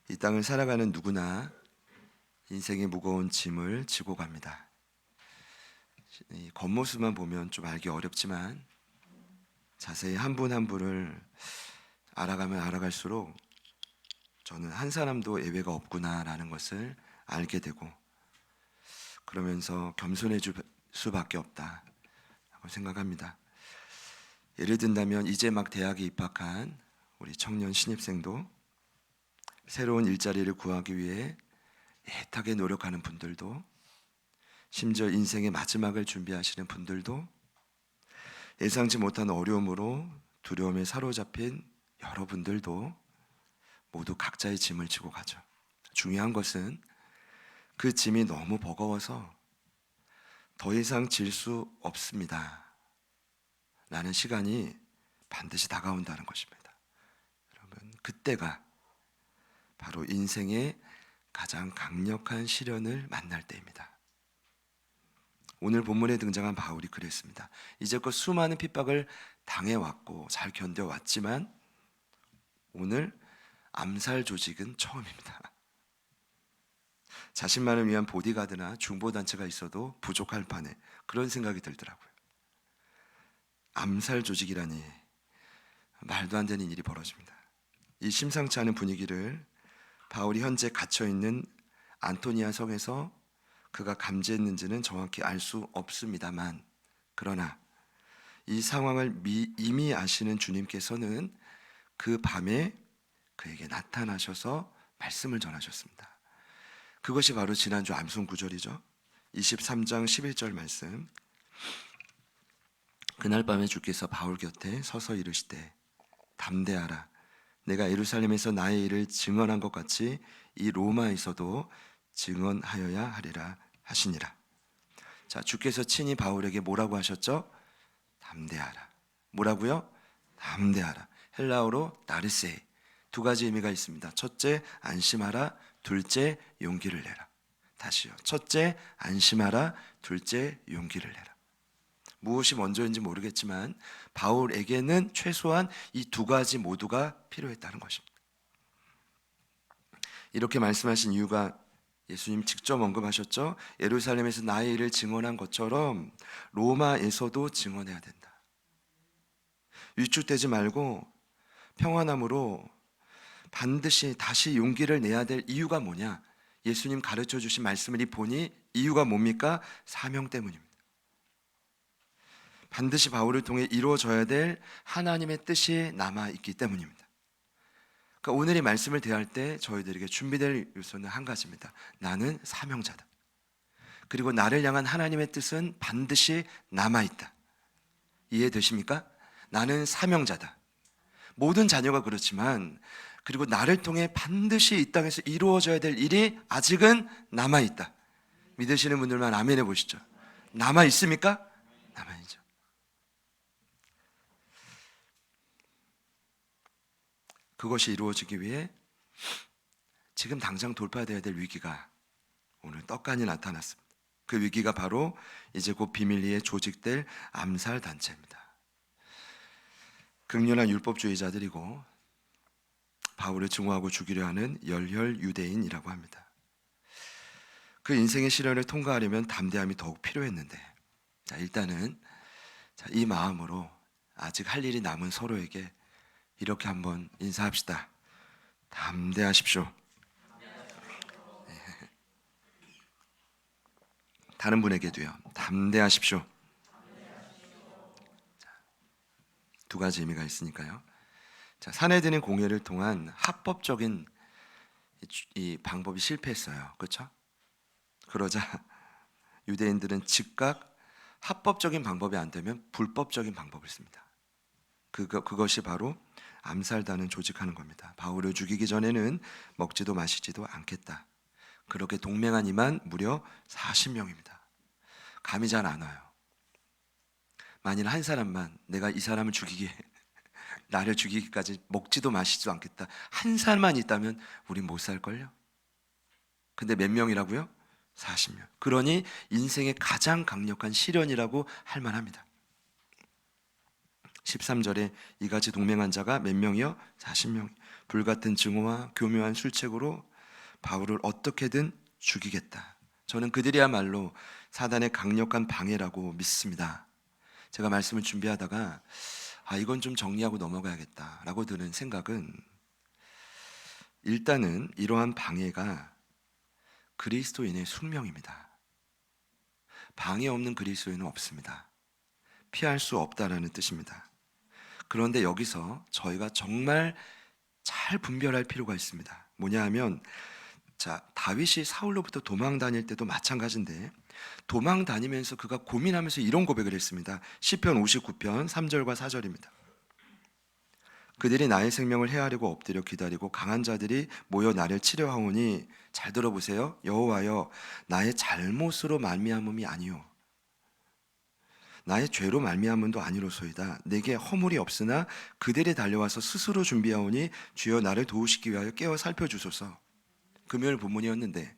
이 땅을 살아가는 누구나 인생의 무거운 짐을 지고 갑니다. 이 겉모습만 보면 좀 알기 어렵지만 자세히 한 분 한 분을 알아가면 알아갈수록 저는 한 사람도 예외가 없구나라는 것을 알게 되고, 그러면서 겸손해질 수밖에 없다고 생각합니다. 예를 든다면 이제 막 대학에 입학한 우리 청년 신입생도, 새로운 일자리를 구하기 위해 애타게 노력하는 분들도, 심지어 인생의 마지막을 준비하시는 분들도, 예상치 못한 어려움으로 두려움에 사로잡힌 여러분들도 모두 각자의 짐을 지고 가죠. 중요한 것은 그 짐이 너무 버거워서 더 이상 질 수 없습니다 라는 시간이 반드시 다가온다는 것입니다. 여러분, 그때가 바로 인생의 가장 강력한 시련을 만날 때입니다. 오늘 본문에 등장한 바울이 그랬습니다. 이제껏 수많은 핍박을 당해왔고 잘 견뎌왔지만 오늘 암살 조직은 처음입니다. 자신만을 위한 보디가드나 중보단체가 있어도 부족할 판에 그런 생각이 들더라고요. 암살 조직이라니, 말도 안 되는 일이 벌어집니다. 이 심상치 않은 분위기를 바울이 현재 갇혀있는 안토니아 성에서 그가 감지했는지는 정확히 알 수 없습니다만, 그러나 이 상황을 이미 아시는 주님께서는 그 밤에 그에게 나타나셔서 말씀을 전하셨습니다. 그것이 바로 지난주 암송 구절이죠. 23장 11절 말씀. 그날 밤에 주께서 바울 곁에 서서 이르시되 담대하라, 내가 예루살렘에서 나의 일을 증언한 것 같이 이 로마에서도 증언하여야 하리라 하시니라. 자, 주께서 친히 바울에게 뭐라고 하셨죠? 담대하라. 뭐라고요? 담대하라. 헬라어로 나르세. 두 가지 의미가 있습니다. 첫째, 안심하라. 둘째, 용기를 내라. 다시요. 첫째, 안심하라. 둘째, 용기를 내라. 무엇이 먼저인지 모르겠지만 바울에게는 최소한 이 두 가지 모두가 필요했다는 것입니다. 이렇게 말씀하신 이유가 예수님 직접 언급하셨죠. 예루살렘에서 나의 일을 증언한 것처럼 로마에서도 증언해야 된다. 위축되지 말고 평안함으로 반드시 다시 용기를 내야 될 이유가 뭐냐? 예수님 가르쳐 주신 말씀을 보니 이유가 뭡니까? 사명 때문입니다. 반드시 바울을 통해 이루어져야 될 하나님의 뜻이 남아있기 때문입니다. 그러니까 오늘 이 말씀을 대할 때 저희들에게 준비될 요소는 한 가지입니다. 나는 사명자다. 그리고 나를 향한 하나님의 뜻은 반드시 남아있다. 이해되십니까? 나는 사명자다. 모든 자녀가 그렇지만, 그리고 나를 통해 반드시 이 땅에서 이루어져야 될 일이 아직은 남아있다. 믿으시는 분들만 아멘 해보시죠. 남아있습니까? 남아있죠. 그것이 이루어지기 위해 지금 당장 돌파되어야 될 위기가 오늘 떡하니 나타났습니다. 그 위기가 바로 이제 곧 비밀리에 조직될 암살 단체입니다. 극렬한 율법주의자들이고 바울을 증오하고 죽이려 하는 열혈 유대인이라고 합니다. 그 인생의 시련을 통과하려면 담대함이 더욱 필요했는데, 일단은 이 마음으로 아직 할 일이 남은 서로에게 이렇게 한번 인사합시다. 담대하십시오. 다른 분에게도요. 담대하십시오. 두 가지 의미가 있으니까요. 자, 사내들의 공회를 통한 합법적인 이 방법이 실패했어요. 그렇죠? 그러자 유대인들은 즉각 합법적인 방법이 안 되면 불법적인 방법을 씁니다. 그것이 바로 암살단을 조직하는 겁니다. 바울을 죽이기 전에는 먹지도 마시지도 않겠다. 그렇게 동맹한 이만 무려 40명입니다. 감이 잘 안 와요. 만일 한 사람만 내가 이 사람을 죽이게, 나를 죽이기까지 먹지도 마시지도 않겠다, 한 사람만 있다면 우린 못 살걸요? 근데 몇 명이라고요? 40명. 그러니 인생의 가장 강력한 시련이라고 할 만합니다. 13절에 이같이 동맹한 자가 몇 명이요? 40명. 불같은 증오와 교묘한 술책으로 바울을 어떻게든 죽이겠다. 저는 그들이야말로 사단의 강력한 방해라고 믿습니다. 제가 말씀을 준비하다가 이건 좀 정리하고 넘어가야겠다라고 드는 생각은, 일단은 이러한 방해가 그리스도인의 숙명입니다. 방해 없는 그리스도인은 없습니다. 피할 수 없다라는 뜻입니다. 그런데 여기서 저희가 정말 잘 분별할 필요가 있습니다. 뭐냐 하면, 다윗이 사울로부터 도망 다닐 때도 마찬가지인데, 도망 다니면서 그가 고민하면서 이런 고백을 했습니다. 시편 59편 3절과 4절입니다. 그들이 나의 생명을 해하려고 엎드려 기다리고 강한 자들이 모여 나를 치려하오니, 잘 들어보세요. 여호와여, 나의 잘못으로 말미암음이 아니요 나의 죄로 말미암음도 아니로소이다. 내게 허물이 없으나 그들이 달려와서 스스로 준비하오니 주여 나를 도우시기 위하여 깨어 살펴주소서. 금요일 본문이었는데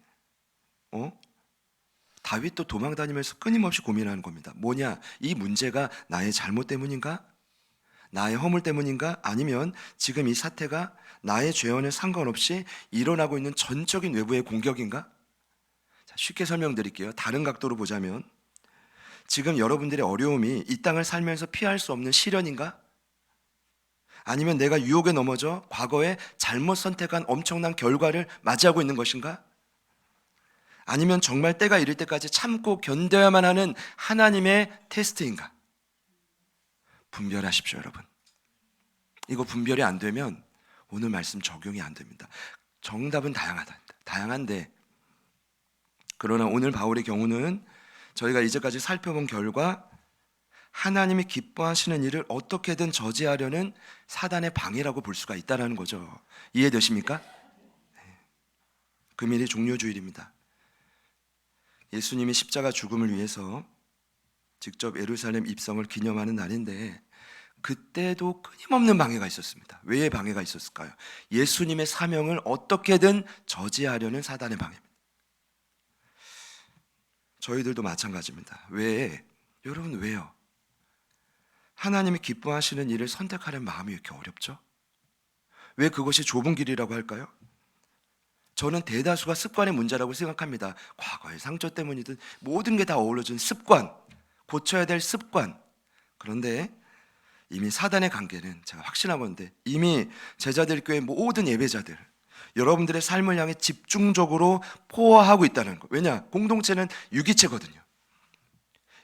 다윗도 도망 다니면서 끊임없이 고민하는 겁니다. 뭐냐? 이 문제가 나의 잘못 때문인가? 나의 허물 때문인가? 아니면 지금 이 사태가 나의 죄와는 상관없이 일어나고 있는 전적인 외부의 공격인가? 쉽게 설명드릴게요. 다른 각도로 보자면, 지금 여러분들의 어려움이 이 땅을 살면서 피할 수 없는 시련인가? 아니면 내가 유혹에 넘어져 과거에 잘못 선택한 엄청난 결과를 맞이하고 있는 것인가? 아니면 정말 때가 이를 때까지 참고 견뎌야만 하는 하나님의 테스트인가? 분별하십시오, 여러분. 이거 분별이 안 되면 오늘 말씀 적용이 안 됩니다. 정답은 다양한데, 그러나 오늘 바울의 경우는 저희가 이제까지 살펴본 결과 하나님이 기뻐하시는 일을 어떻게든 저지하려는 사단의 방해라고 볼 수가 있다는 거죠. 이해되십니까? 금일이 종료주일입니다. 예수님이 십자가 죽음을 위해서 직접 예루살렘 입성을 기념하는 날인데, 그때도 끊임없는 방해가 있었습니다. 왜 방해가 있었을까요? 예수님의 사명을 어떻게든 저지하려는 사단의 방해입니다. 저희들도 마찬가지입니다. 여러분 왜요? 하나님이 기뻐하시는 일을 선택하는 마음이 이렇게 어렵죠? 왜 그것이 좁은 길이라고 할까요? 저는 대다수가 습관의 문제라고 생각합니다. 과거의 상처 때문이든 모든 게 다 어우러진 습관, 고쳐야 될 습관. 그런데 이미 사단의 관계는 제가 확신하건대 이미 제자들 교회 모든 예배자들, 여러분들의 삶을 향해 집중적으로 포화하고 있다는 거. 왜냐? 공동체는 유기체거든요.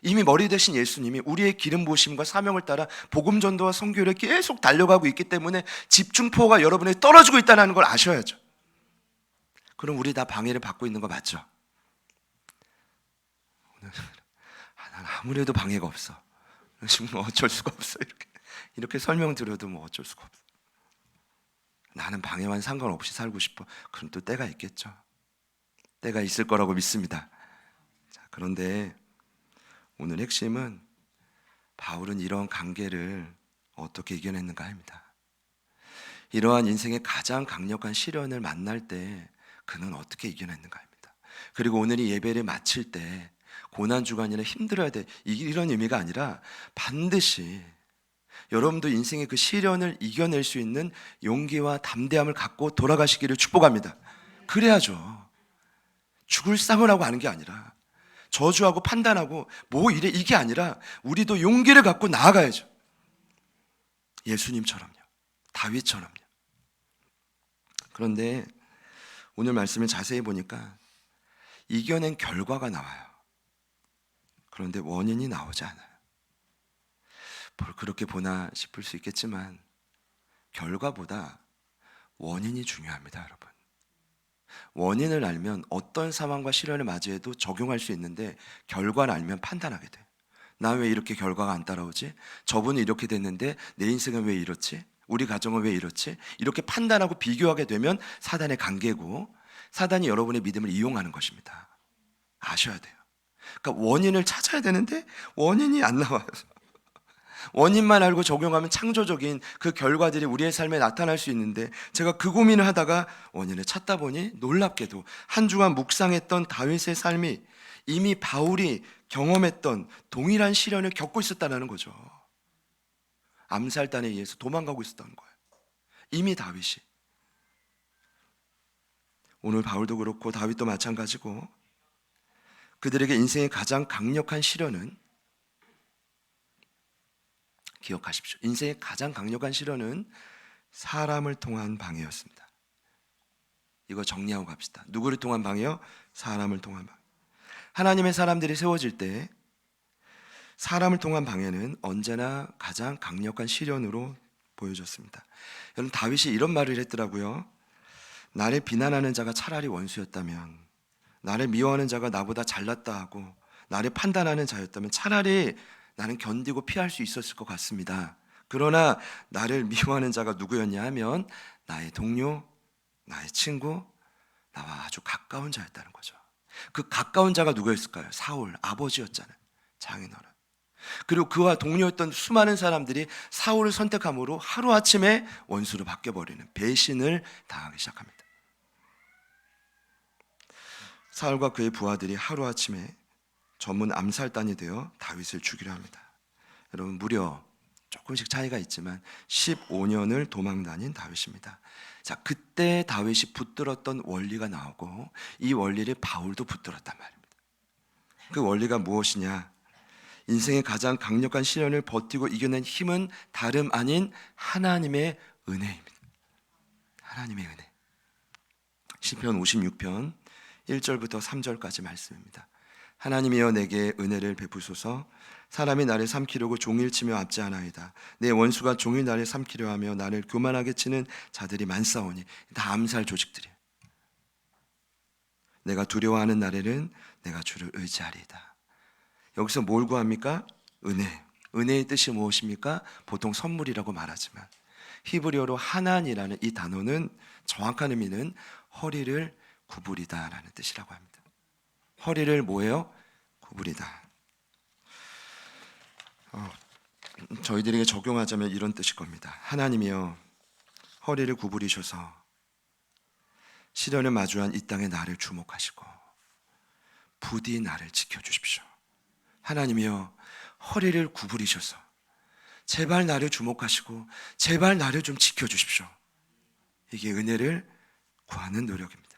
이미 머리 대신 예수님이 우리의 기름 부으심과 사명을 따라 복음 전도와 선교를 계속 달려가고 있기 때문에 집중포가 여러분에게 떨어지고 있다는 걸 아셔야죠. 그럼 우리 다 방해를 받고 있는 거 맞죠? 난 아무래도 방해가 없어. 지금 어쩔 수가 없어. 이렇게 설명드려도 어쩔 수가 없어. 나는 방해와는 상관없이 살고 싶어. 그럼 또 때가 있겠죠. 때가 있을 거라고 믿습니다. 그런데 오늘 핵심은 바울은 이런 관계를 어떻게 이겨냈는가 합니다. 이러한 인생의 가장 강력한 시련을 만날 때 그는 어떻게 이겨냈는가 합니다. 그리고 오늘 이 예배를 마칠 때 고난주간이나 힘들어야 돼, 이런 의미가 아니라 반드시 여러분도 인생의 그 시련을 이겨낼 수 있는 용기와 담대함을 갖고 돌아가시기를 축복합니다. 그래야죠. 죽을 싸움을 하고 하는 게 아니라, 저주하고 판단하고 이게 아니라 우리도 용기를 갖고 나아가야죠. 예수님처럼요, 다윗처럼요. 그런데 오늘 말씀을 자세히 보니까 이겨낸 결과가 나와요. 그런데 원인이 나오지 않아요. 뭘 그렇게 보나 싶을 수 있겠지만 결과보다 원인이 중요합니다, 여러분. 원인을 알면 어떤 상황과 시련을 맞이해도 적용할 수 있는데, 결과를 알면 판단하게 돼요. 나 왜 이렇게 결과가 안 따라오지? 저분은 이렇게 됐는데 내 인생은 왜 이렇지? 우리 가정은 왜 이렇지? 이렇게 판단하고 비교하게 되면 사단의 관계고, 사단이 여러분의 믿음을 이용하는 것입니다. 아셔야 돼요. 그러니까 원인을 찾아야 되는데 원인이 안 나와요. 원인만 알고 적용하면 창조적인 그 결과들이 우리의 삶에 나타날 수 있는데, 제가 그 고민을 하다가 원인을 찾다 보니 놀랍게도 한 주간 묵상했던 다윗의 삶이 이미 바울이 경험했던 동일한 시련을 겪고 있었다는 거죠. 암살단에 의해서 도망가고 있었다는 거예요. 이미 다윗이. 오늘 바울도 그렇고 다윗도 마찬가지고 그들에게 인생의 가장 강력한 시련은, 기억하십시오. 인생의 가장 강력한 시련은 사람을 통한 방해였습니다. 이거 정리하고 갑시다. 누구를 통한 방해요? 사람을 통한 방해. 하나님의 사람들이 세워질 때 사람을 통한 방해는 언제나 가장 강력한 시련으로 보여졌습니다. 여러분, 다윗이 이런 말을 했더라고요. 나를 비난하는 자가 차라리 원수였다면, 나를 미워하는 자가 나보다 잘났다 하고 나를 판단하는 자였다면 차라리 나는 견디고 피할 수 있었을 것 같습니다. 그러나 나를 미워하는 자가 누구였냐 하면 나의 동료, 나의 친구, 나와 아주 가까운 자였다는 거죠. 그 가까운 자가 누구였을까요? 사울, 아버지였잖아요. 장인어른. 그리고 그와 동료였던 수많은 사람들이 사울을 선택함으로 하루아침에 원수로 바뀌어버리는 배신을 당하기 시작합니다. 사울과 그의 부하들이 하루아침에 전문 암살단이 되어 다윗을 죽이려 합니다. 여러분, 무려 조금씩 차이가 있지만 15년을 도망 다닌 다윗입니다. 자, 그때 다윗이 붙들었던 원리가 나오고 이 원리를 바울도 붙들었단 말입니다. 그 원리가 무엇이냐? 인생의 가장 강력한 시련을 버티고 이겨낸 힘은 다름 아닌 하나님의 은혜입니다. 하나님의 은혜. 시편 56편 1절부터 3절까지 말씀입니다. 하나님이여 내게 은혜를 베푸소서. 사람이 나를 삼키려고 종일 치며 압제하나이다. 내 원수가 종일 나를 삼키려 하며 나를 교만하게 치는 자들이 많사오니. 다 암살 조직들이에요. 내가 두려워하는 날에는 내가 주를 의지하리이다. 여기서 뭘 구합니까? 은혜. 은혜의 뜻이 무엇입니까? 보통 선물이라고 말하지만 히브리어로 하난이라는 이 단어는 정확한 의미는 허리를 구부리다 라는 뜻이라고 합니다. 허리를 뭐예요? 구부리다. 저희들에게 적용하자면 이런 뜻일 겁니다. 하나님이여 허리를 구부리셔서 시련을 마주한 이 땅의 나를 주목하시고 부디 나를 지켜주십시오. 하나님이여 허리를 구부리셔서 제발 나를 주목하시고 제발 나를 좀 지켜주십시오. 이게 은혜를 구하는 노력입니다.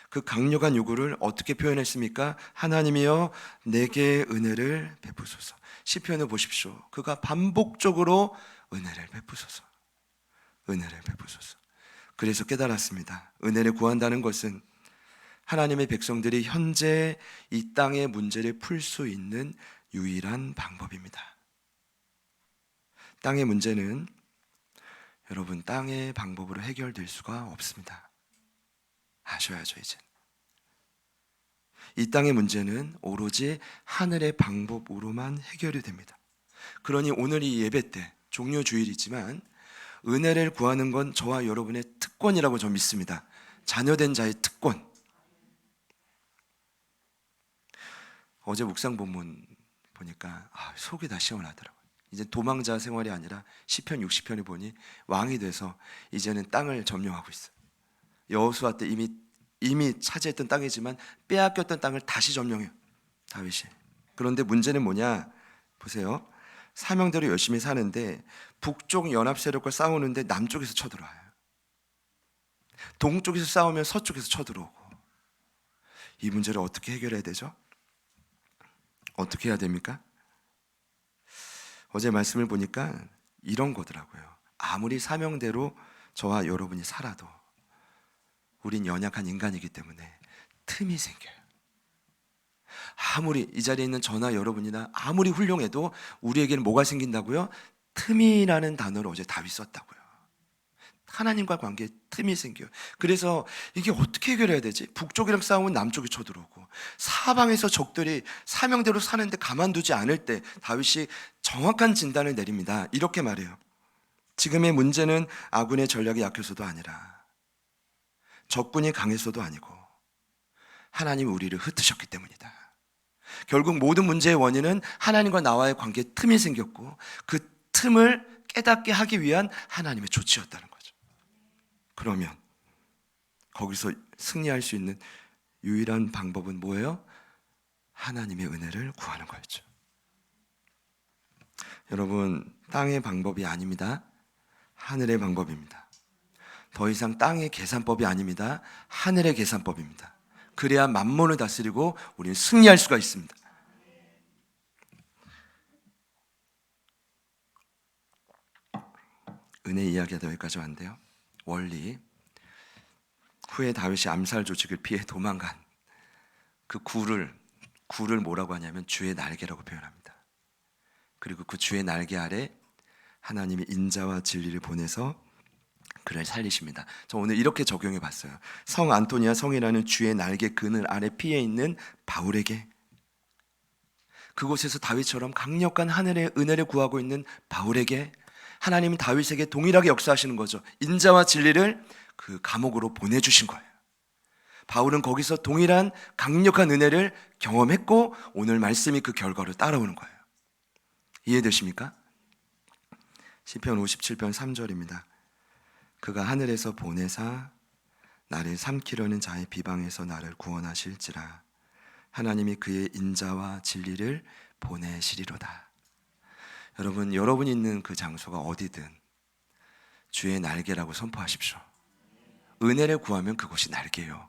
그 강력한 요구를 어떻게 표현했습니까? 하나님이여 내게 은혜를 베푸소서. 시편을 보십시오. 그가 반복적으로 은혜를 베푸소서, 은혜를 베푸소서. 그래서 깨달았습니다. 은혜를 구한다는 것은 하나님의 백성들이 현재 이 땅의 문제를 풀 수 있는 유일한 방법입니다. 땅의 문제는 여러분 땅의 방법으로 해결될 수가 없습니다. 아셔야죠. 이제 이 땅의 문제는 오로지 하늘의 방법으로만 해결이 됩니다. 그러니 오늘 이 예배 때 종료 주일이지만 은혜를 구하는 건 저와 여러분의 특권이라고 저는 믿습니다. 자녀된 자의 특권. 어제 묵상 본문 보니까 속이 다 시원하더라고요. 이제 도망자 생활이 아니라 시편 60편을 보니 왕이 돼서 이제는 땅을 점령하고 있어요. 여호수아 때 이미 차지했던 땅이지만 빼앗겼던 땅을 다시 점령해요, 다윗이. 그런데 문제는 뭐냐? 보세요. 사명대로 열심히 사는데 북쪽 연합 세력과 싸우는데 남쪽에서 쳐들어와요. 동쪽에서 싸우면 서쪽에서 쳐들어오고. 이 문제를 어떻게 해결해야 되죠? 어떻게 해야 됩니까? 어제 말씀을 보니까 이런 거더라고요. 아무리 사명대로 저와 여러분이 살아도 우린 연약한 인간이기 때문에 틈이 생겨요. 아무리 이 자리에 있는 저나 여러분이나 아무리 훌륭해도 우리에게는 뭐가 생긴다고요? 틈이라는 단어를 어제 다윗 썼다고요. 하나님과 관계에 틈이 생겨요. 그래서 이게 어떻게 해결해야 되지? 북쪽이랑 싸우면 남쪽이 쳐들어오고 사방에서 적들이 사명대로 사는데 가만두지 않을 때 다윗이 정확한 진단을 내립니다. 이렇게 말해요. 지금의 문제는 아군의 전략이 약해서도 아니라 적군이 강해서도 아니고 하나님이 우리를 흩으셨기 때문이다. 결국 모든 문제의 원인은 하나님과 나와의 관계에 틈이 생겼고 그 틈을 깨닫게 하기 위한 하나님의 조치였다는 거죠. 그러면 거기서 승리할 수 있는 유일한 방법은 뭐예요? 하나님의 은혜를 구하는 거였죠. 여러분, 땅의 방법이 아닙니다. 하늘의 방법입니다. 더 이상 땅의 계산법이 아닙니다. 하늘의 계산법입니다. 그래야 만몬을 다스리고 우리는 승리할 수가 있습니다. 은혜 이야기가 여기까지 왔는데요. 원리, 후에 다윗이 암살 조직을 피해 도망간 그 굴을 뭐라고 하냐면 주의 날개라고 표현합니다. 그리고 그 주의 날개 아래 하나님이 인자와 진리를 보내서 그를 살리십니다. 저 오늘 이렇게 적용해 봤어요. 성 안토니아 성이라는 주의 날개 그늘 아래 피해 있는 바울에게, 그곳에서 다윗처럼 강력한 하늘의 은혜를 구하고 있는 바울에게 하나님은 다윗에게 동일하게 역사하시는 거죠. 인자와 진리를 그 감옥으로 보내주신 거예요. 바울은 거기서 동일한 강력한 은혜를 경험했고 오늘 말씀이 그 결과로 따라오는 거예요. 이해되십니까? 시편 57편 3절입니다. 그가 하늘에서 보내사 나를 삼키려는 자의 비방에서 나를 구원하실지라. 하나님이 그의 인자와 진리를 보내시리로다. 여러분, 여러분이 있는 그 장소가 어디든 주의 날개라고 선포하십시오. 은혜를 구하면 그곳이 날개요.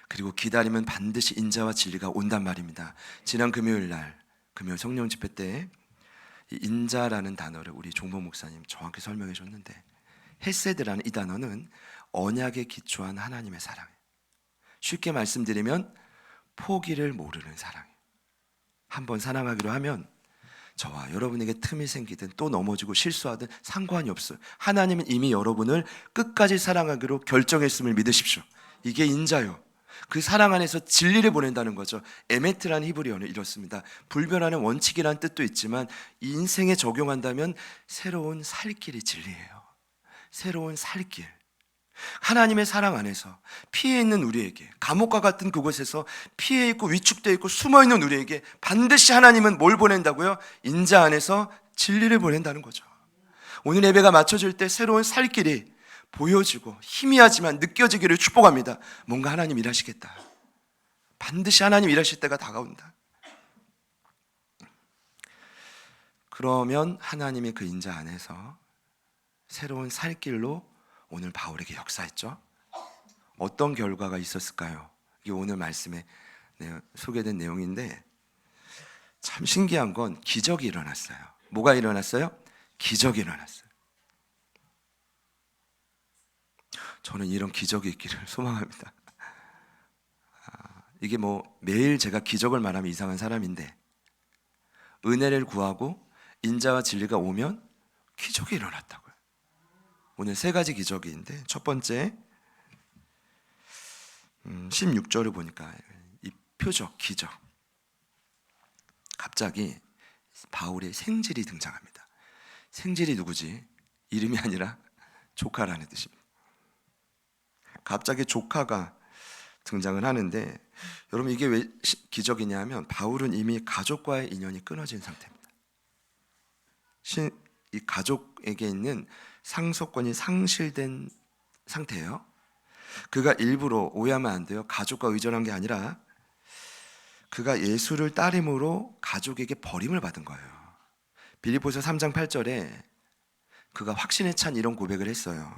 그리고 기다리면 반드시 인자와 진리가 온단 말입니다. 지난 금요일 성령 집회 때 이 인자라는 단어를 우리 종보 목사님 정확히 설명해 줬는데, 헤세드라는 이 단어는 언약에 기초한 하나님의 사랑이에요. 쉽게 말씀드리면 포기를 모르는 사랑이에요. 한번 사랑하기로 하면 저와 여러분에게 틈이 생기든 또 넘어지고 실수하든 상관이 없어요. 하나님은 이미 여러분을 끝까지 사랑하기로 결정했음을 믿으십시오. 이게 인자요. 그 사랑 안에서 진리를 보낸다는 거죠. 에메트라는 히브리어는 이렇습니다. 불변하는 원칙이라는 뜻도 있지만 인생에 적용한다면 새로운 살 길이 진리예요. 새로운 살 길. 하나님의 사랑 안에서 피해 있는 우리에게, 감옥과 같은 그곳에서 피해 있고 위축되어 있고 숨어 있는 우리에게 반드시 하나님은 뭘 보낸다고요? 인자 안에서 진리를 보낸다는 거죠. 오늘 예배가 마쳐질 때 새로운 살 길이 보여지고 희미하지만 느껴지기를 축복합니다. 뭔가 하나님 일하시겠다. 반드시 하나님 일하실 때가 다가온다. 그러면 하나님의 그 인자 안에서 새로운 살 길로 오늘 바울에게 역사했죠. 어떤 결과가 있었을까요? 이게 오늘 말씀에 소개된 내용인데 참 신기한 건 기적이 일어났어요. 뭐가 일어났어요? 기적이 일어났어요. 저는 이런 기적이 있기를 소망합니다. 이게 매일 제가 기적을 말하면 이상한 사람인데, 은혜를 구하고 인자와 진리가 오면 기적이 일어났다고요. 오늘 3가지 기적인데, 첫 번째 16절을 보니까 이 표적, 기적, 갑자기 바울의 생질이 등장합니다. 생질이 누구지? 이름이 아니라 조카라는 뜻입니다. 갑자기 조카가 등장을 하는데, 여러분 이게 왜 기적이냐 하면 바울은 이미 가족과의 인연이 끊어진 상태입니다. 이 가족에게 있는 상속권이 상실된 상태예요. 그가 일부러, 오해하면 안 돼요, 가족과 의존한 게 아니라 그가 예수를 따름으로 가족에게 버림을 받은 거예요. 빌립보서 3장 8절에 그가 확신에 찬 이런 고백을 했어요.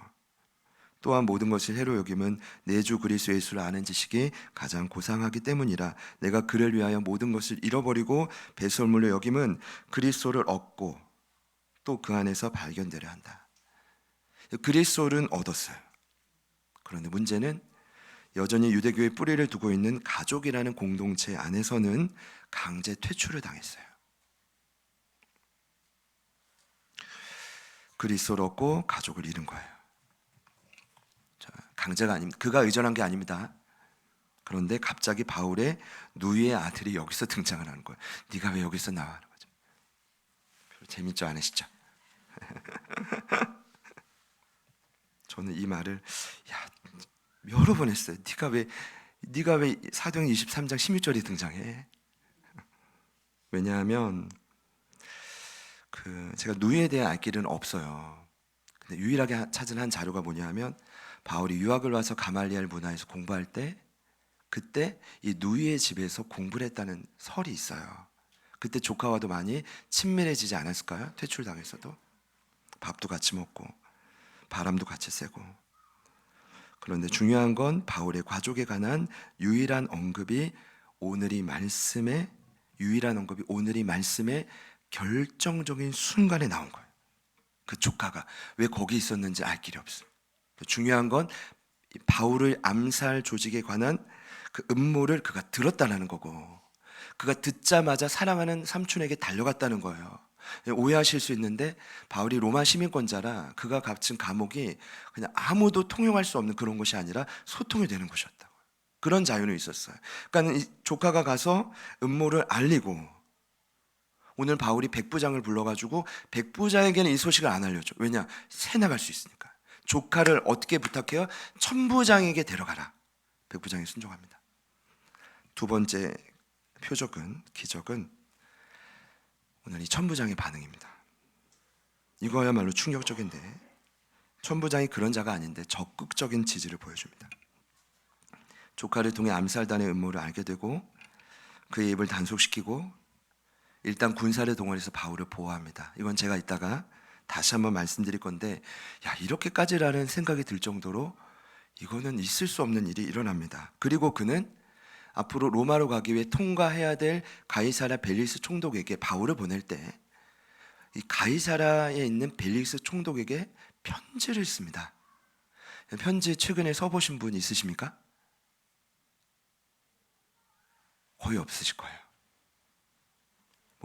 또한 모든 것을 해로 여김은 내 주 그리스도 예수를 아는 지식이 가장 고상하기 때문이라. 내가 그를 위하여 모든 것을 잃어버리고 배설물로 여김은 그리스도를 얻고 또 그 안에서 발견되려 한다. 그리스도는 얻었어요. 그런데 문제는 여전히 유대교의 뿌리를 두고 있는 가족이라는 공동체 안에서는 강제 퇴출을 당했어요. 그리스도를 얻고 가족을 잃은 거예요. 강제가 아닙니다. 그가 의존한 게 아닙니다. 그런데 갑자기 바울의 누이의 아들이 여기서 등장을 하는 거예요. 네가 왜 여기서 나와? 하는 거죠. 재밌죠, 않으시죠? 저는 이 말을 여러 번 했어요. 네가 왜 사도행 23장 16절에 등장해? 왜냐하면 제가 누이에 대한 알 길은 없어요. 근데 유일하게 찾은 한 자료가 뭐냐면, 바울이 유학을 와서 가말리엘 문화에서 공부할 때 그때 이 누이의 집에서 공부를 했다는 설이 있어요. 그때 조카와도 많이 친밀해지지 않았을까요? 퇴출당했어도 밥도 같이 먹고 바람도 같이 쐬고. 그런데 중요한 건 바울의 가족에 관한 유일한 언급이 오늘의 말씀의 결정적인 순간에 나온 거예요. 그 조카가 왜 거기 있었는지 알 길이 없어요. 중요한 건 바울의 암살 조직에 관한 그 음모를 그가 들었다는 거고, 그가 듣자마자 사랑하는 삼촌에게 달려갔다는 거예요. 오해하실 수 있는데 바울이 로마 시민권자라 그가 갇힌 감옥이 그냥 아무도 통용할 수 없는 그런 곳이 아니라 소통이 되는 곳이었다고. 그런 자유는 있었어요. 그러니까 이 조카가 가서 음모를 알리고, 오늘 바울이 백부장을 불러가지고 백부장에게는 이 소식을 안 알려줘. 왜냐? 새 나갈 수 있으니까. 조카를 어떻게 부탁해요? 천부장에게 데려가라. 백부장이 순종합니다. 두 번째 기적은 오늘 이 천부장의 반응입니다. 이거야말로 충격적인데, 천부장이 그런 자가 아닌데 적극적인 지지를 보여줍니다. 조카를 통해 암살단의 음모를 알게 되고 그의 입을 단속시키고 일단 군사를 동원해서 바울을 보호합니다. 이건 제가 이따가 다시 한번 말씀드릴 건데, 이렇게까지라는 생각이 들 정도로 이거는 있을 수 없는 일이 일어납니다. 그리고 그는 앞으로 로마로 가기 위해 통과해야 될 가이사랴 벨리스 총독에게 바울을 보낼 때 이 가이사랴에 있는 벨리스 총독에게 편지를 씁니다. 편지 최근에 써보신 분 있으십니까? 거의 없으실 거예요.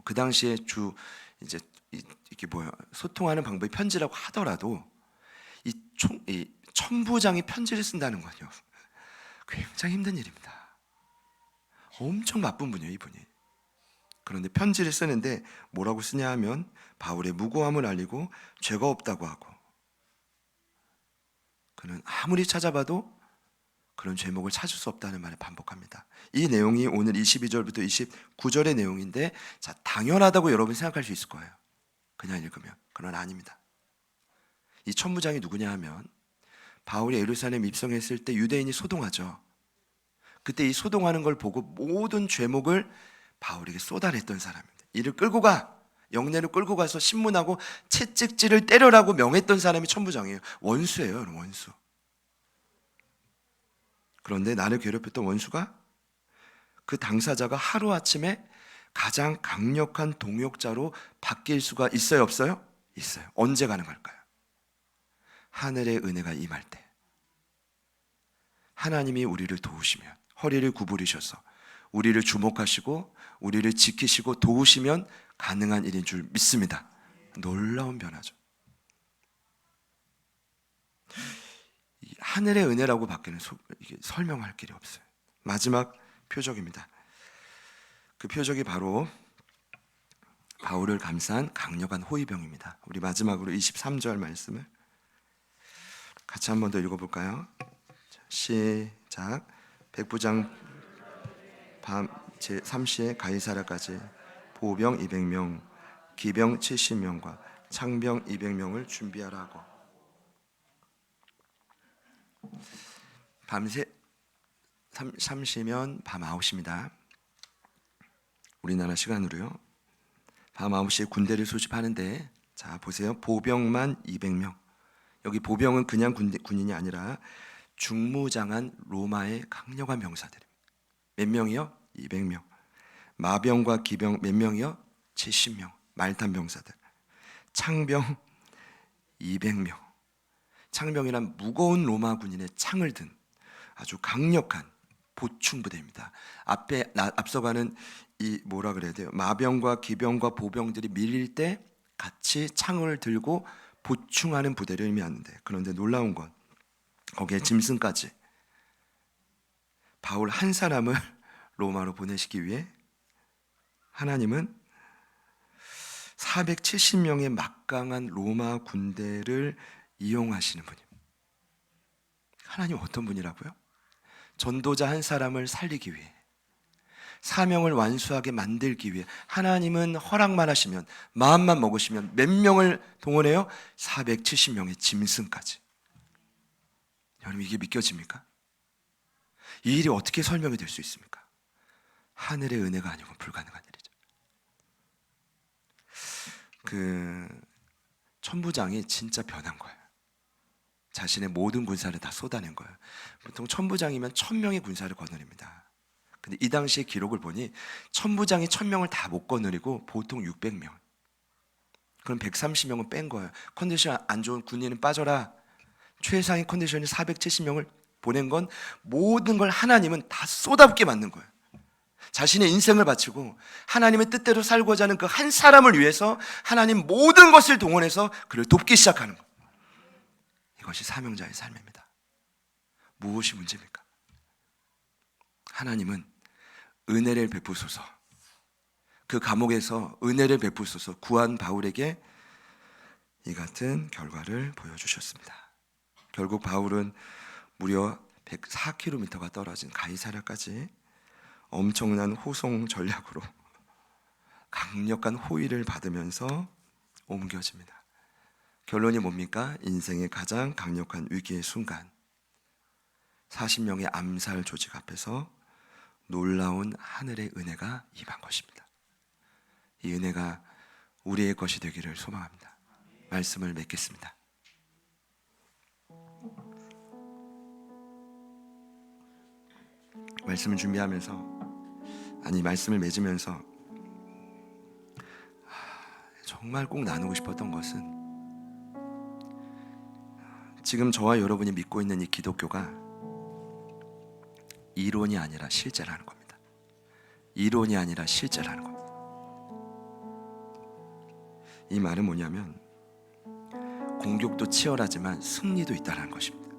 그 당시에 이제 이게 소통하는 방법이 편지라고 하더라도 이 천부장이 편지를 쓴다는 건요, 굉장히 힘든 일입니다. 엄청 바쁜 분이에요, 이분이. 그런데 편지를 쓰는데 뭐라고 쓰냐 하면 바울의 무고함을 알리고 죄가 없다고 하고, 그는 아무리 찾아봐도 그런 죄목을 찾을 수 없다는 말을 반복합니다. 이 내용이 오늘 22절부터 29절의 내용인데, 당연하다고 여러분 생각할 수 있을 거예요, 그냥 읽으면. 그러나 아닙니다. 이 천부장이 누구냐 하면 바울이 예루살렘 입성했을 때 유대인이 소동하죠. 그때 이 소동하는 걸 보고 모든 죄목을 바울에게 쏟아냈던 사람입니다. 이를 끌고 가, 영내로 끌고 가서 신문하고 채찍질을 때려라고 명했던 사람이 천부장이에요. 원수예요, 여러분, 원수. 그런데 나를 괴롭혔던 원수가, 그 당사자가 하루아침에 가장 강력한 동역자로 바뀔 수가 있어요, 없어요? 있어요. 언제 가능할까요? 하늘의 은혜가 임할 때, 하나님이 우리를 도우시면, 허리를 구부리셔서 우리를 주목하시고 우리를 지키시고 도우시면 가능한 일인 줄 믿습니다. 놀라운 변화죠. 이 하늘의 은혜라고 밖에는 이게 설명할 길이 없어요. 마지막 표적입니다. 그 표적이 바로 바울을 감싼 강력한 호위병입니다. 우리 마지막으로 23절 말씀을 같이 한 번 더 읽어볼까요? 시작. 백부장 밤 제3시에 가이사랴까지 보병 200명, 기병 70명과 창병 200명을 준비하라고. 밤새 3시면 밤 9시입니다. 우리나라 시간으로요. 밤 9시에 군대를 소집하는데, 자 보세요. 보병만 200명. 여기 보병은 그냥 군인이 아니라 중무장한 로마의 강력한 병사들입니다. 몇 명이요? 200명. 마병과 기병 몇 명이요? 70명. 말탄 병사들. 창병 200명. 창병이란 무거운 로마 군인의 창을 든 아주 강력한 보충 부대입니다. 앞서가는 이 뭐라 그래야 돼요? 마병과 기병과 보병들이 밀릴 때 같이 창을 들고 보충하는 부대를 의미하는데, 그런데 놀라운 건 거기에 짐승까지, 바울 한 사람을 로마로 보내시기 위해 하나님은 470명의 막강한 로마 군대를 이용하시는 분입니다. 하나님 어떤 분이라고요? 전도자 한 사람을 살리기 위해, 사명을 완수하게 만들기 위해 하나님은 허락만 하시면, 마음만 먹으시면 몇 명을 동원해요? 470명의 짐승까지. 여러분, 이게 믿겨집니까? 이 일이 어떻게 설명이 될 수 있습니까? 하늘의 은혜가 아니고 불가능한 일이죠. 그 천부장이 진짜 변한 거예요. 자신의 모든 군사를 다 쏟아낸 거예요. 보통 천부장이면 1000명의 군사를 거느립니다. 근데 이 당시의 기록을 보니 천부장이 1000명을 다 못 거느리고 보통 600명. 그럼 130명은 뺀 거예요. 컨디션 안 좋은 군인은 빠져라. 최상의 컨디션이 470명을 보낸 건 모든 걸 하나님은 다 쏟아붓게 만든 거예요. 자신의 인생을 바치고 하나님의 뜻대로 살고자 하는 그 한 사람을 위해서 하나님 모든 것을 동원해서 그를 돕기 시작하는 거예요. 이것이 사명자의 삶입니다. 무엇이 문제입니까? 하나님은 은혜를 베푸소서, 그 감옥에서 은혜를 베푸소서 구한 바울에게 이 같은 결과를 보여주셨습니다. 결국 바울은 무려 104km가 떨어진 가이사랴까지 엄청난 호송 전략으로 강력한 호의를 받으면서 옮겨집니다. 결론이 뭡니까? 인생의 가장 강력한 위기의 순간, 40명의 암살 조직 앞에서 놀라운 하늘의 은혜가 임한 것입니다. 이 은혜가 우리의 것이 되기를 소망합니다. 말씀을 맺겠습니다. 말씀을 준비하면서, 말씀을 맺으면서 정말 꼭 나누고 싶었던 것은, 지금 저와 여러분이 믿고 있는 이 기독교가 이론이 아니라 실제라는 겁니다. 이론이 아니라 실제라는 겁니다. 이 말은 뭐냐면, 공격도 치열하지만 승리도 있다는 것입니다.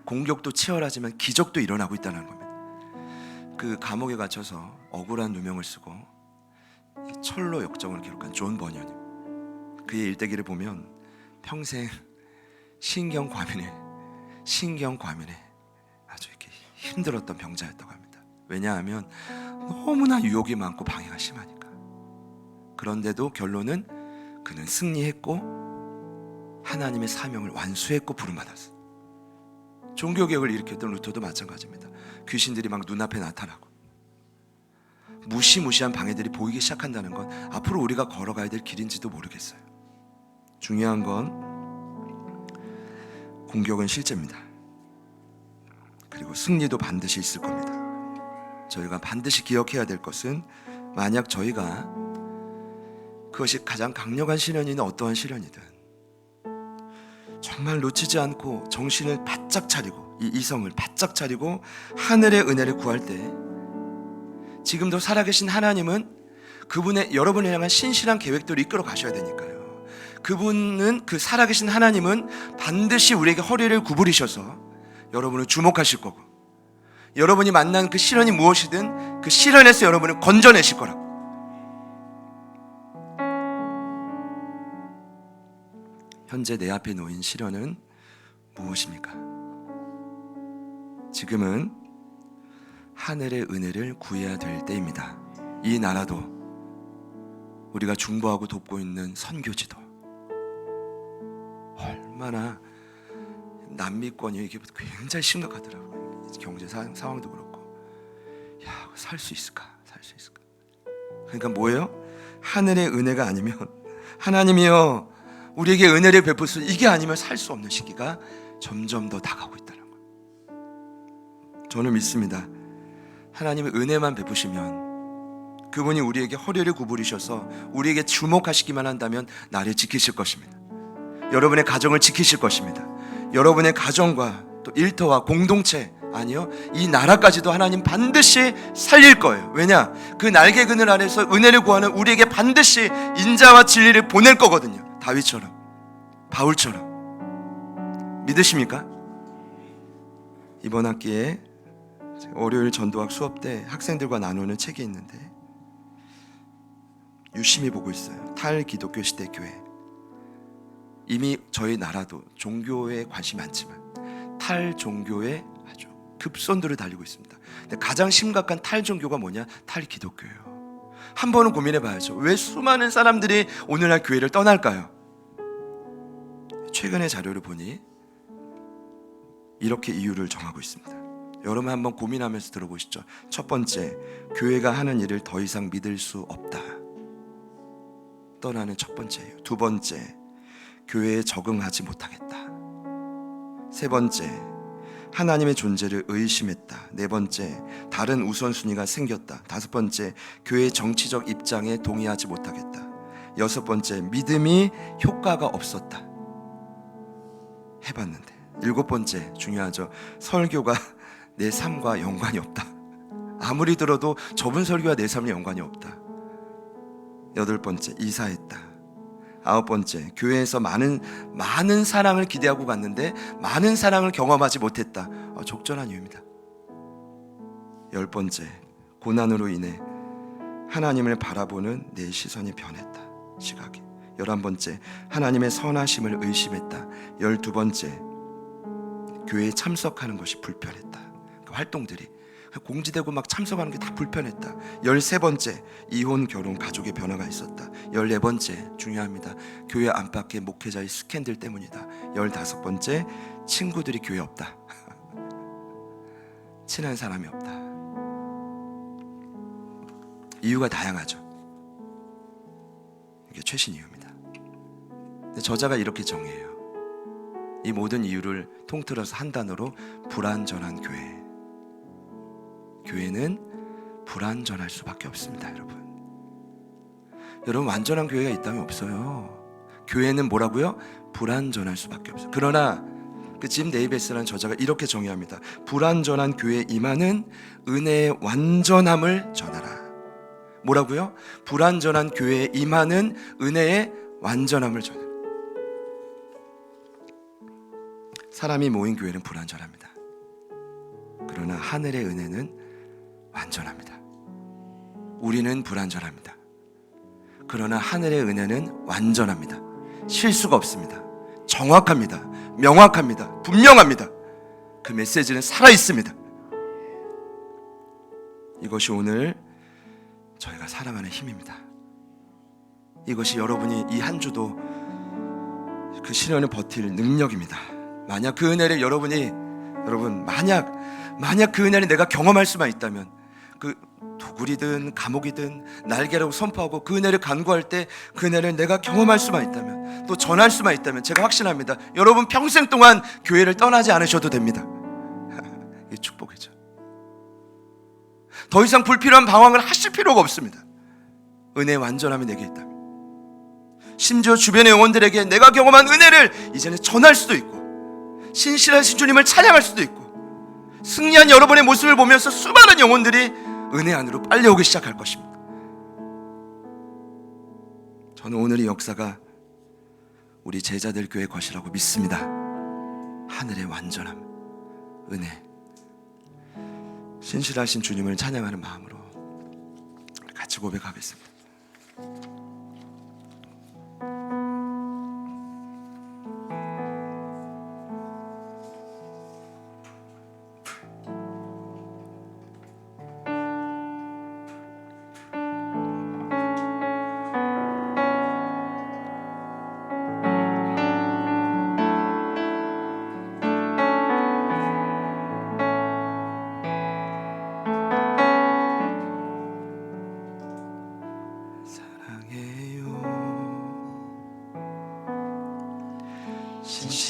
공격도 치열하지만 기적도 일어나고 있다는 겁니다. 그 감옥에 갇혀서 억울한 누명을 쓰고 철로 역정을 기록한 존 버녀님, 그의 일대기를 보면 평생 신경과민에 아주 이렇게 힘들었던 병자였다고 합니다. 왜냐하면 너무나 유혹이 많고 방해가 심하니까. 그런데도 결론은 그는 승리했고 하나님의 사명을 완수했고 부름받았어. 종교개혁을 일으켰던 루터도 마찬가지입니다. 귀신들이 막 눈앞에 나타나고 무시무시한 방해들이 보이기 시작한다는 건 앞으로 우리가 걸어가야 될 길인지도 모르겠어요. 중요한 건 공격은 실제입니다. 그리고 승리도 반드시 있을 겁니다. 저희가 반드시 기억해야 될 것은, 만약 저희가 그것이 가장 강력한 시련이든 어떠한 시련이든 정말 놓치지 않고 정신을 바짝 차리고, 이 이성을 바짝 차리고 하늘의 은혜를 구할 때, 지금도 살아계신 하나님은 그분의 여러분을 향한 신실한 계획대로 이끌어 가셔야 되니까요. 그분은, 그 살아계신 하나님은 반드시 우리에게 허리를 구부리셔서 여러분을 주목하실 거고, 여러분이 만난 그 시련이 무엇이든 그 시련에서 여러분을 건져내실 거라고. 현재 내 앞에 놓인 시련은 무엇입니까? 지금은 하늘의 은혜를 구해야 될 때입니다. 이 나라도, 우리가 중보하고 돕고 있는 선교지도 얼마나 남미권이 이게 굉장히 심각하더라고요. 경제 상황도 그렇고, 살 수 있을까? 그러니까 뭐예요? 하늘의 은혜가 아니면, 하나님이여 우리에게 은혜를 베푸소, 이게 아니면 살 수 없는 시기가 점점 더 다가오고 있다는 거예요. 저는 믿습니다. 하나님의 은혜만 베푸시면, 그분이 우리에게 허리를 구부리셔서 우리에게 주목하시기만 한다면 나를 지키실 것입니다. 여러분의 가정을 지키실 것입니다. 여러분의 가정과 또 일터와 공동체, 아니요, 이 나라까지도 하나님 반드시 살릴 거예요. 왜냐? 그 날개 그늘 아래서 은혜를 구하는 우리에게 반드시 인자와 진리를 보낼 거거든요. 다윗처럼, 바울처럼. 믿으십니까? 이번 학기에 월요일 전도학 수업 때 학생들과 나누는 책이 있는데 유심히 보고 있어요. 탈기독교 시대 교회. 이미 저희 나라도 종교에 관심이 많지만 탈종교에 아주 급선도를 달리고 있습니다. 근데 가장 심각한 탈종교가 뭐냐? 탈기독교예요. 한 번은 고민해 봐야죠. 왜 수많은 사람들이 오늘날 교회를 떠날까요? 최근의 자료를 보니 이렇게 이유를 정하고 있습니다. 여러분 한번 고민하면서 들어보시죠. 첫 번째, 교회가 하는 일을 더 이상 믿을 수 없다. 떠나는 첫 번째예요. 두 번째, 교회에 적응하지 못하겠다. 세 번째, 하나님의 존재를 의심했다. 네 번째, 다른 우선순위가 생겼다. 다섯 번째, 교회의 정치적 입장에 동의하지 못하겠다. 여섯 번째, 믿음이 효과가 없었다. 해봤는데. 일곱 번째, 중요하죠. 설교가 내 삶과 연관이 없다. 아무리 들어도 저분 설교와 내 삶에 연관이 없다. 여덟 번째, 이사했다. 아홉 번째, 교회에서 많은 사랑을 기대하고 갔는데 많은 사랑을 경험하지 못했다. 적절한 이유입니다. 열 번째, 고난으로 인해 하나님을 바라보는 내 시선이 변했다. 시각이. 11번째, 하나님의 선하심을 의심했다. 12번째, 교회에 참석하는 것이 불편했다. 그 활동들이 공지되고 막 참석하는 게 다 불편했다. 13번째, 이혼, 결혼, 가족의 변화가 있었다. 14번째, 중요합니다. 교회 안팎의 목회자의 스캔들 때문이다. 15번째, 친구들이 교회에 없다. 친한 사람이 없다. 이유가 다양하죠. 이게 최신 이유입니다. 근데 저자가 이렇게 정의해요. 이 모든 이유를 통틀어서 한 단어로 불완전한 교회. 교회는 불완전할 수밖에 없습니다, 여러분. 여러분, 완전한 교회가 있다면 없어요. 교회는 뭐라고요? 불완전할 수밖에 없어요. 그러나 그 짐 네이베스라는 저자가 이렇게 정의합니다. 불완전한 교회에 임하는 은혜의 완전함을 전하라. 뭐라고요? 불완전한 교회에 임하는 은혜의 완전함을 전하라. 사람이 모인 교회는 불완전합니다. 그러나 하늘의 은혜는 완전합니다. 우리는 불완전합니다. 그러나 하늘의 은혜는 완전합니다. 실수가 없습니다. 정확합니다. 명확합니다. 분명합니다. 그 메시지는 살아있습니다. 이것이 오늘 저희가 살아가는 힘입니다. 이것이 여러분이 이 한 주도 그 시련을 버틸 능력입니다. 만약 그 은혜를 만약 그 은혜를 내가 경험할 수만 있다면, 그 도굴이든 감옥이든 날개라고 선포하고 그 은혜를 간구할 때 그 은혜를 내가 경험할 수만 있다면, 또 전할 수만 있다면, 제가 확신합니다. 여러분 평생 동안 교회를 떠나지 않으셔도 됩니다. 이게 축복이죠. 더 이상 불필요한 방황을 하실 필요가 없습니다. 은혜의 완전함이 내게 있다면. 심지어 주변의 영혼들에게 내가 경험한 은혜를 이제는 전할 수도 있고, 신실하신 주님을 찬양할 수도 있고, 승리한 여러분의 모습을 보면서 수많은 영혼들이 은혜 안으로 빨려오기 시작할 것입니다. 저는 오늘 이 역사가 우리 제자들 교회 것이라고 믿습니다. 하늘의 완전함, 은혜, 신실하신 주님을 찬양하는 마음으로 같이 고백하겠습니다.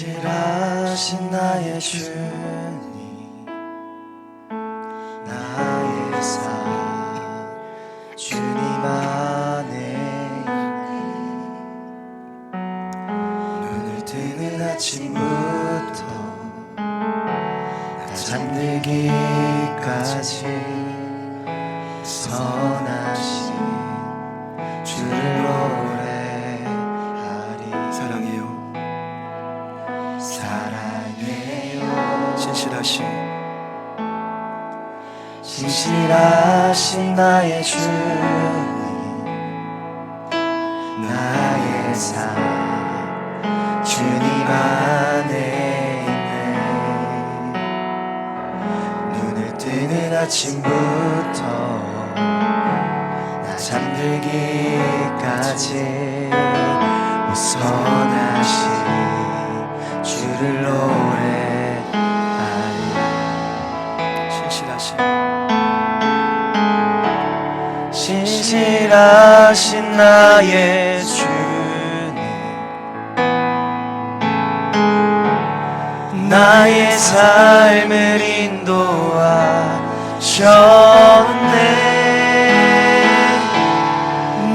신실하신 나의 주님, 나의 삶 주님 안에 눈을 뜨는 아침부터 나 잠들기까지 선하신 주를 노래하리. 사랑해요. 신실하신 나의 주님, 나의 삶 주님 안에 있네. 눈을 뜨는 아침부터 나 잠들기까지 선하신 주를 노래하리. 신실하신 나의 주님, 나의 삶을 인도하셨네.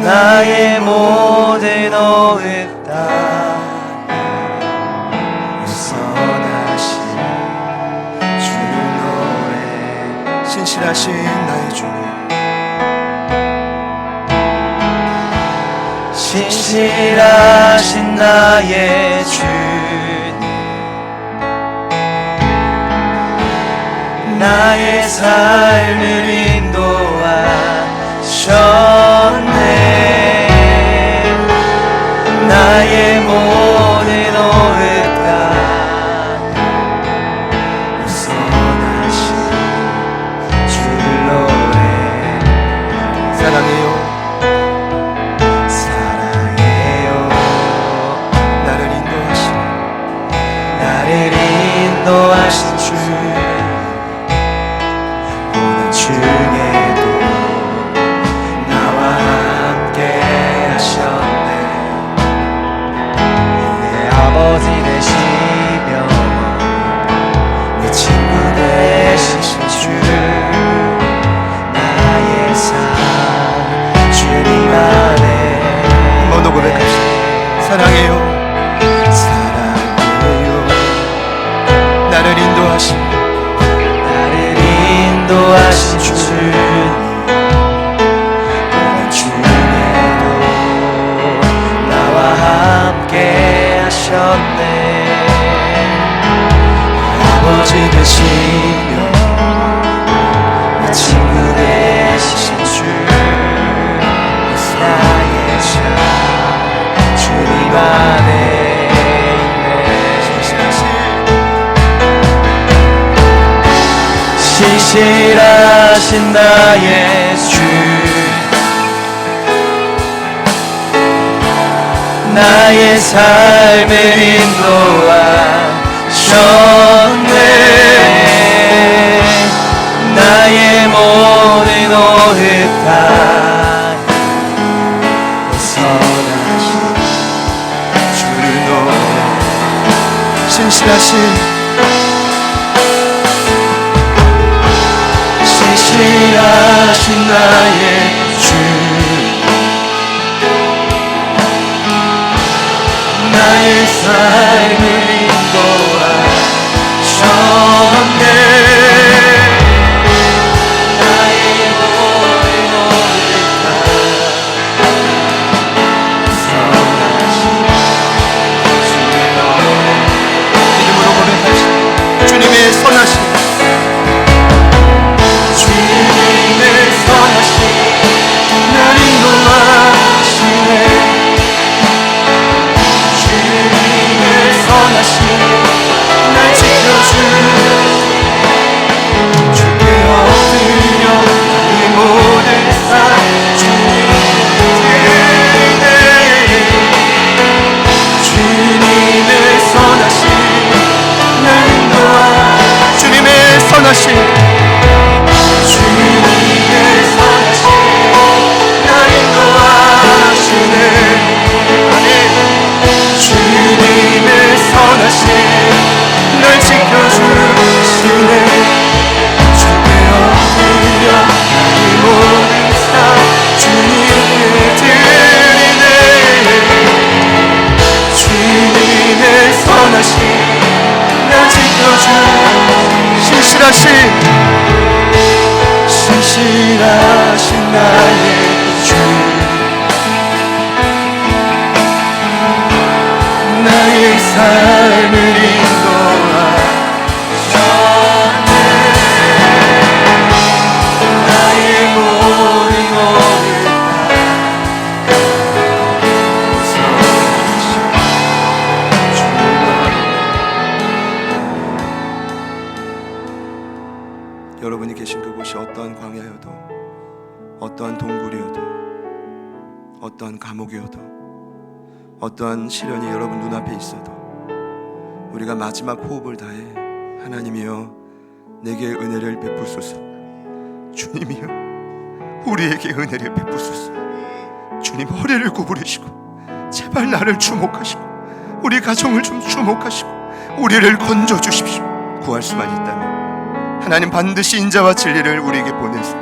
나의 모든 어획 다 선하신 주를 노래. 신실하신 나의 주님, 신실하신 나의 주님, 나의 삶을 인도하셨네. 나의 모든 어획 다 선하신 주를 노래. 사랑해요. 나를 인도하신 주, 고난 중에도 나와 함께 하셨네. 내 아버지 되시며 내 친구 되시신 주, 나의 삶 주님 안에. 한 번 더 고백합시다. 사랑해요. 나를 인도하신 주, 고난 중에도 나와 함께 하셨네. 아버지 되시며 내 친구 되시신 주, 나의 참 주님 안에 신실하신 나의 주, 나의 삶을 인도하셨네. 나의 모든 어획 다 선하신 주를 노래. 신실하신 나의 주, 나의 삶을 인도하셨네. 나의 모든 어획 다 선하신 주를 노래. 믿음으로 고백합시다. 주님의 선하신 날 인도하시네. 주님의 선하신 날 지켜주네. 주께 엎드려 이 모든 삶 주님께 드리네. 주님의 선하신 날 인도하시네. 주님의 선하신 주님의 선하신 날 지켜주시네. 주께 엎드려 이 모든 삶 주님께 드리네. 주님의 선하신 날 지켜주시네. 신실하신 나의 주, 나의 삶을 인도하셨네. 나의 모든 어획 다 선하신 주를 노래. 여러분이 계신 그곳이 어떠한 광야여도, 어떠한 동굴이어도, 어떠한 감옥이어도, 어떠한 시련이 여러분 눈앞에 있어도 우리가 마지막 호흡을 다해 하나님이여 내게 은혜를 베푸소서, 주님이여 우리에게 은혜를 베푸소서. 주님 허리를 구부리시고 제발 나를 주목하시고 우리 가정을 좀 주목하시고 우리를 건져 주십시오. 구할 수만 있다면 하나님 반드시 인자와 진리를 우리에게 보내서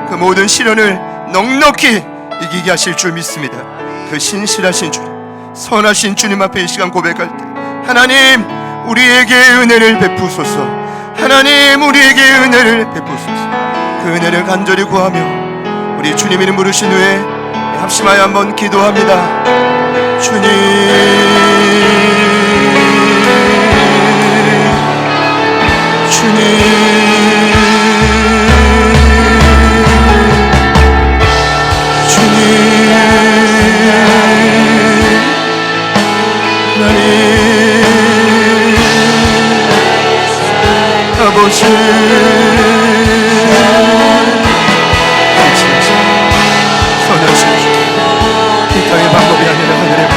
그 모든 시련을 넉넉히 이기게 하실 줄 믿습니다. 그 신실하신 주님, 선하신 주님 앞에 이 시간 고백할 때 하나님 우리에게 은혜를 베푸소서. 하나님 우리에게 은혜를 베푸소서. 그 은혜를 간절히 구하며 우리 주님 이름 부르신 후에 합심하여 한번 기도합니다. 주님, 아버지, 선하신 주, 이 땅의 방법이 아니라 하늘의 방,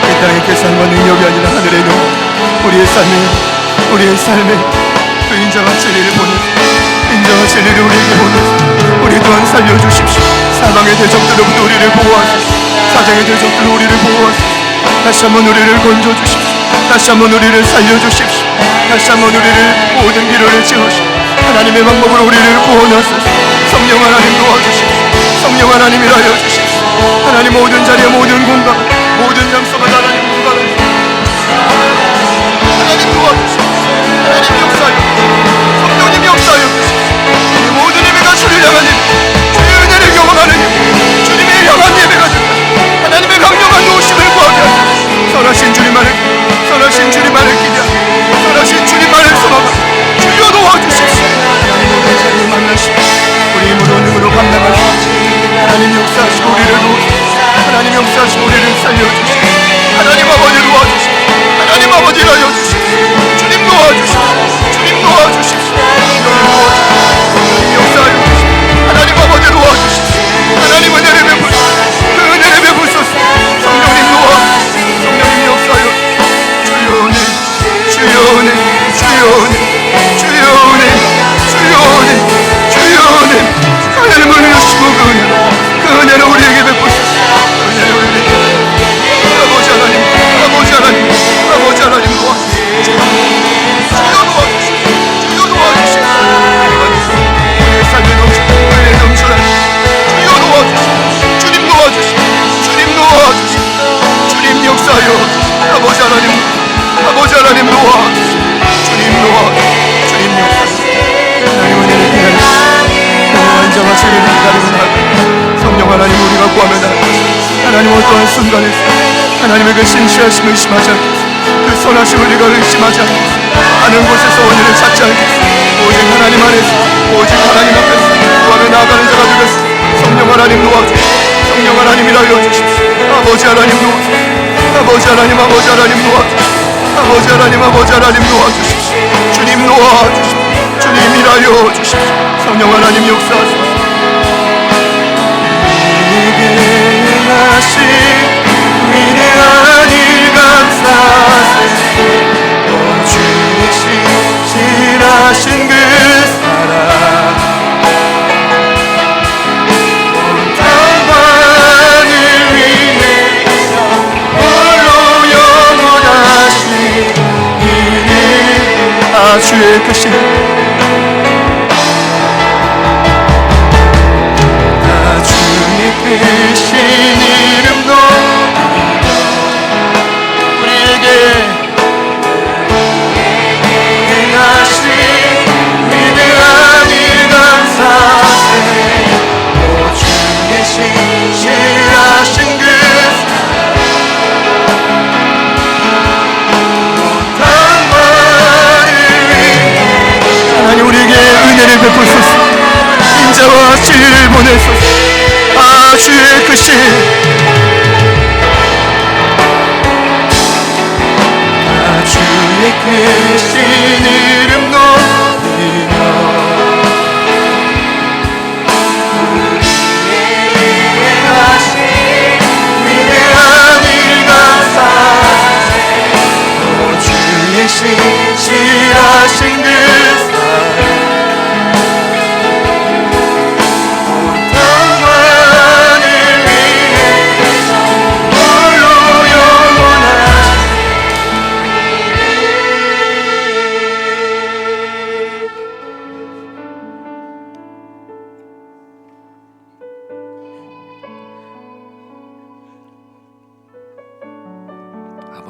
이 땅의 계산과 능력이 아니라 하늘의 능, 우리의 삶에 그 인자와 진리를 보내서 인자와 진리를 우리에게 보내서 우리 또한 살려주십시오. 사방의 대적들로부터 우리를 보호하십시오. 사장의 대적들로 우리를 보호하십시오. 다시 한번 우리를 건져주십시오. 다시 한번 우리를 살려주십시오. 다시 한번 우리를 모든 기로를 채우시고 하나님의 방법으로 우리를 구원하소서. 성령 하나님 도와주십시오. 성령 하나님 일하여 주십시오. 하나님 모든 자리에 모든 공간 모든 장소가 하나님 공간을 하나님 도와주십시오. 하나님 역사여 성령님 역사여 주십시오. 이 모든 예배가 주를 향한 예배, 주의 은혜를 경험하는 예배, 주님의 향한 예배가 된다. 하나님의 강력한 도우심을 구하게 하소서. 선하신 주님만을 기대하며 선하신 주님만을 소망하며 주여 도와주십시오. 하나님 모든 자리를 만나시고 우리 힘으로 능으로 감당하시고 하나님 역사하시고 우리를 도우시고 하나님 역사하시고 우리를 살려주시고 하나님 아버지 도와주시고 하나님 아버지 일하여 주시고 주님 도와주시고 주님 도와주십시오. 주님 역사하여 주시고 하나님 아버지 도와주시고 하나님 은혜를 베푸소서. 그 은혜를 베푸소서. 성령님 도와주시고 성령님 역사하여 주여 은혜 주여 은혜 주여 은혜 주여 은혜 주여 은혜 주여 은혜 하나님을 주시고 그 은혜를 우리에게 베푸소서. 은혜를 우리에게 아버지 하나님 아버지 하나님 아버지 하나님 도와주시고 주여 도와주시고 주여 도와주시고 우리의 삶에 넘치는 은혜 넘쳐라. 주여 도와주시고 주님 도와주시고 주님 도와주시고 주님 역사하여 아버지 하나님 아버지 하나님 도와주시고 주님 도와주시고 주님 역사하시고 하나님 은혜를 기다리시고 인자와 진리를 기다리고 나아가 성령 하나님 우리가 구하며 나아가시고 하나님 어떠한 순간에서 하나님의 그 신실하심을 의심하지 않겠소. 그 선하심을 우리가 의심하지 않겠소. 하는 곳에서 원인을 찾지 않겠소. 오직 하나님 안에서 오직 하나님 앞에서 구하며 나아가는 자가 되겠소. 성령 하나님 도와주시고 성령 하나님 일하여 주십시오. 아버지 하나님 도와주십시오. 아버지 하나님 아버지 하나님 도와주십시오. 아버지 하나님 아버지 하나님 도와주십시오. 주님 도와주십시오. 주님 일하여 주십시오. 성령 하나님 역사하소서. 우리에게 행하신 위대한 일 감사하세. 또 주의 신실하신 그 사랑 온 땅만을 위해서 홀로 영원하신 이름 주의 크신 크신 이름도 우리에게 행하신 위대한 일 감사하세. 오 주의 신실하신 그 땅만을 위해 하나님 우리에게 은혜를 베푸소서. 인자와 진리를 보내소서. 주의 크신 주의 크신 이름 높이며 우리에게 행하신 위대한 일 감사하세. 오 주의 신실하신 그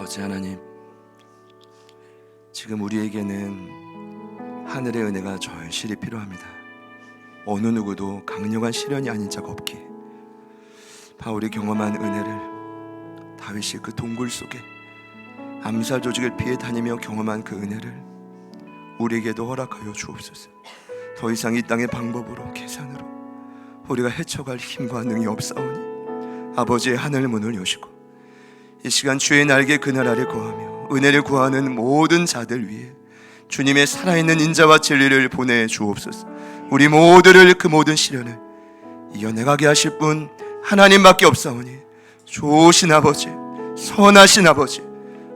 아버지 하나님, 지금 우리에게는 하늘의 은혜가 절실히 필요합니다. 어느 누구도 강력한 시련이 아닌 자가 없기에 바울이 경험한 은혜를, 다윗이 그 동굴 속에 암살 조직을 피해 다니며 경험한 그 은혜를 우리에게도 허락하여 주옵소서. 더 이상 이 땅의 방법으로, 계산으로 우리가 헤쳐갈 힘과 능이 없사오니 아버지의 하늘 문을 여시고 이 시간 주의 날개 그늘 아래 거하며 은혜를 구하는 모든 자들 위해 주님의 살아있는 인자와 진리를 보내 주옵소서. 우리 모두를 그 모든 시련을 이겨내가게 하실 분 하나님밖에 없사오니 좋으신 아버지, 선하신 아버지,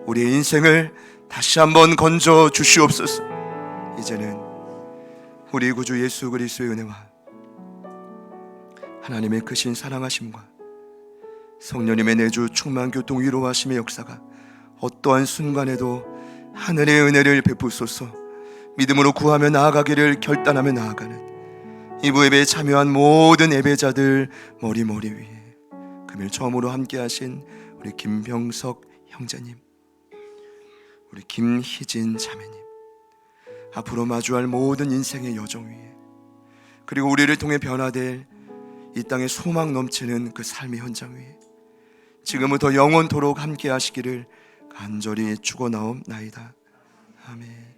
우리의 인생을 다시 한번 건져 주시옵소서. 이제는 우리 구주 예수 그리스도의 은혜와 하나님의 크신 사랑하심과 성령님의 내주 충만 교통 위로하심의 역사가 어떠한 순간에도 하늘의 은혜를 베푸소서. 믿음으로 구하며 나아가기를 결단하며 나아가는 이부 예배에 참여한 모든 예배자들 머리 위에 금일 처음으로 함께하신 우리 김병석 형제님, 우리 김희진 자매님, 앞으로 마주할 모든 인생의 여정 위에, 그리고 우리를 통해 변화될 이 땅에 소망 넘치는 그 삶의 현장 위에 지금부터 영원토록 함께 하시기를 간절히 축원하옵나이다. 아멘.